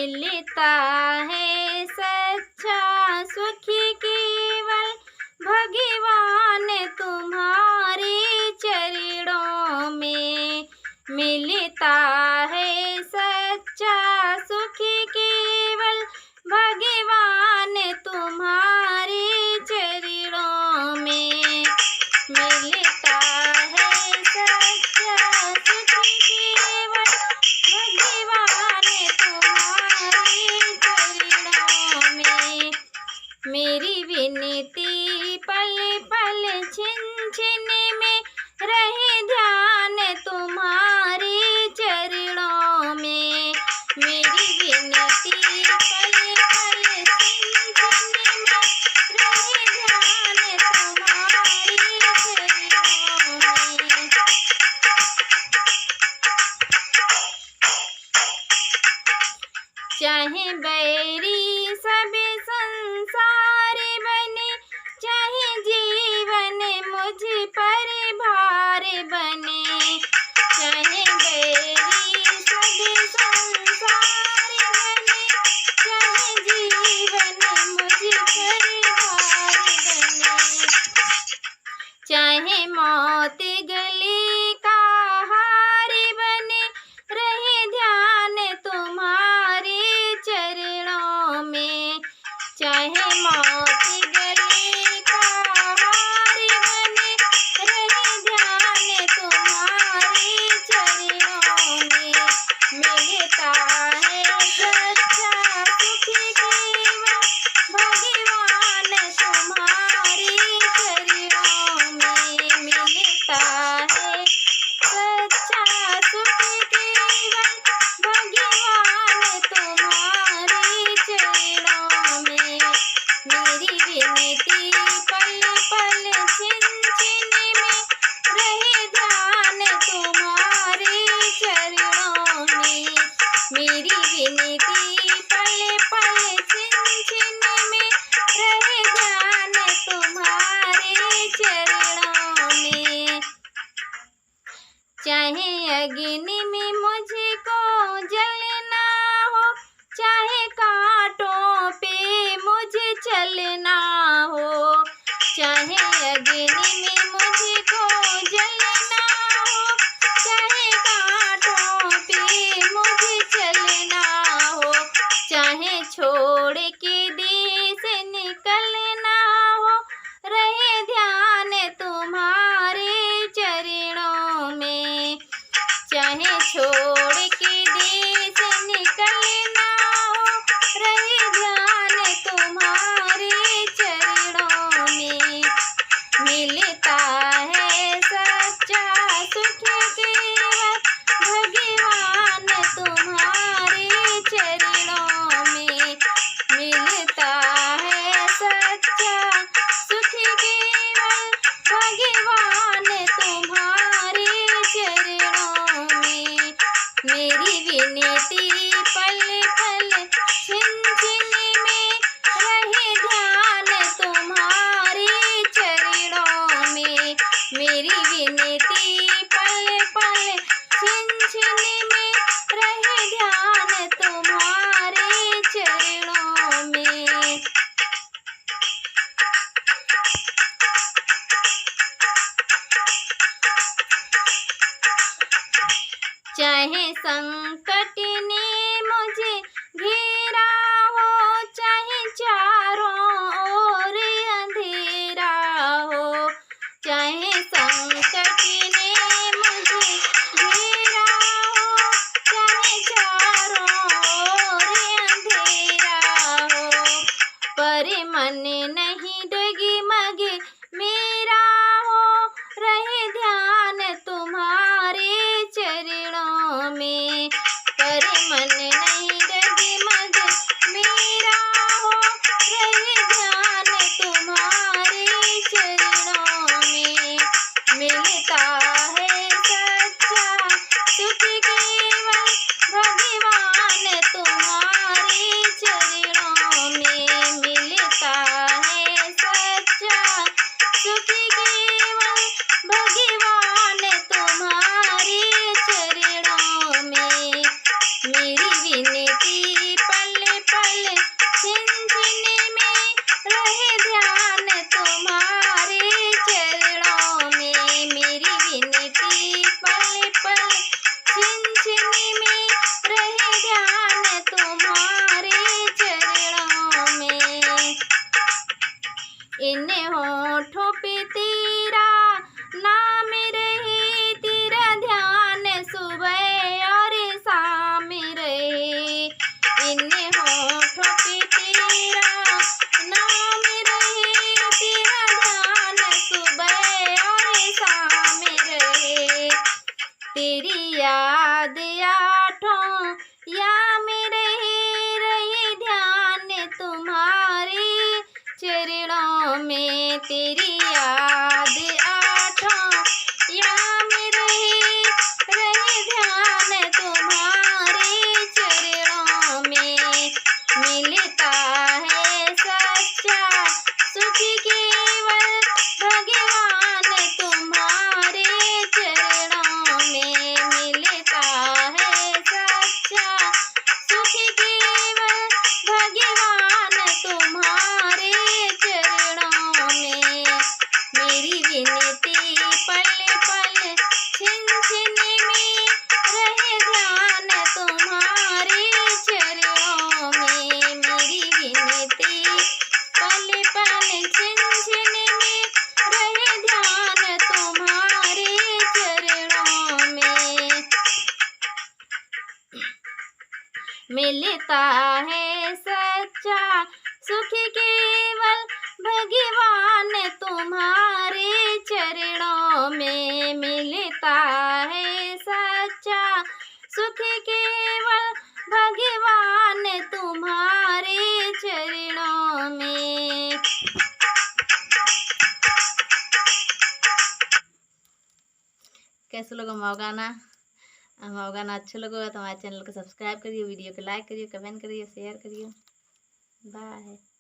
मिलता है सच्चा सुख केवल भगवान तुम्हारे चरणों में। मिलता है सच्चा सुख केवल भगवान तुम्हारे चरणों में। मिलता है सच्चा सुख केवल भगवान तुम्हारे चरणों में। मेरी विनती पल पल छिन छिन में रहे ध्यान तुम्हारे चरणों में। मेरी विनती पल पल छिन छिन में रहे ध्यान तुम्हारे चरणों में। चाहे बैरी सब संसार बने, चाहे जीवन मुझ पर भार बने। चाहे बैरी सब संसार बने, चाहे जीवन मुझ पर भार बने। चाहे मौत गले का हार बने, रहे ध्यान तुम्हारे चरणों में। चाहे मौत गले का हार बने, रहे ध्यान तुम्हारे चरणों में। मिलता है सच्चा सुख केवल भगवान तुम्हारे चरणों में। मिलता है सच्चा सुख केवल भगवान तुम्हारे चरणों में। मेरी विनती पल पल छिन छिन में रहे ध्यान तुम्हारे चरणों में। मेरी विनती पल पल छिन छिन में रहे ध्यान तुम्हारे चरणों में। चाहे अग्नि में मुझको जलना हो, चाहे कांटों पे मुझे चलना हो। चाहे अग्नि में मुझको जलना हो, चाहे कांटों पे मुझे चलना हो। चाहे छोड़ के देश निकलना हो, रहे ध्यान तुम्हारे चरणों में। चाहे छोड़ के देश निकलना हो, रहे ध्यान तुम्हारे चरणों में। मिलता है सच्चा सुख केवल भगवान तुम्हारे चरणों में। मिलता है सच्चा सुख केवल भगवान तुम्हारे चरणों में। मेरी विनती पल पल छिन छिन में रहे ध्यान तुम्हारे चरणों में। मेरी विनती पल पल छिन छिन में रहे ध्यान तुम्हारे चरणों में। चाहे संकट ने मुझे घेरा हो, चाहे चारों ओर अंधेरा हो। चाहे संकट ने मुझे घेरा हो, चाहे चारों ओर अंधेरा हो। पर मन नहीं डगमग मेरा हो, रहे ध्यान तुम्हारे चरणों में। पर मन याद आठों या मेरे ही रही ध्यान तुम्हारे चरणों में। तेरी याद आठों या मेरे ही रही ध्यान तुम्हारे चरणों में। मिलता है सच्चा सुख केवल भगवान तुम्हारे चरणों में। मिलता है सच्चा सुख केवल भगवान तुम्हारे चरणों में। मेरी विनती पल पल छिन छिन में रहे ध्यान तुम्हारे चरणों में। मेरी विनती पल पल छिन छिन में रहे ध्यान तुम्हारे चरणों में। मिलता है सच्चा सुख केवल भगवान तुम्हारे चरणों में। मिलता है सच्चा सुख केवल भगवान तुम्हारे चरणों में। कैसे लोग हमारा गाना अच्छा लगा तो हमारे चैनल को सब्सक्राइब करिए, वीडियो को लाइक करिए, कमेंट करिए, शेयर करिए। बाय।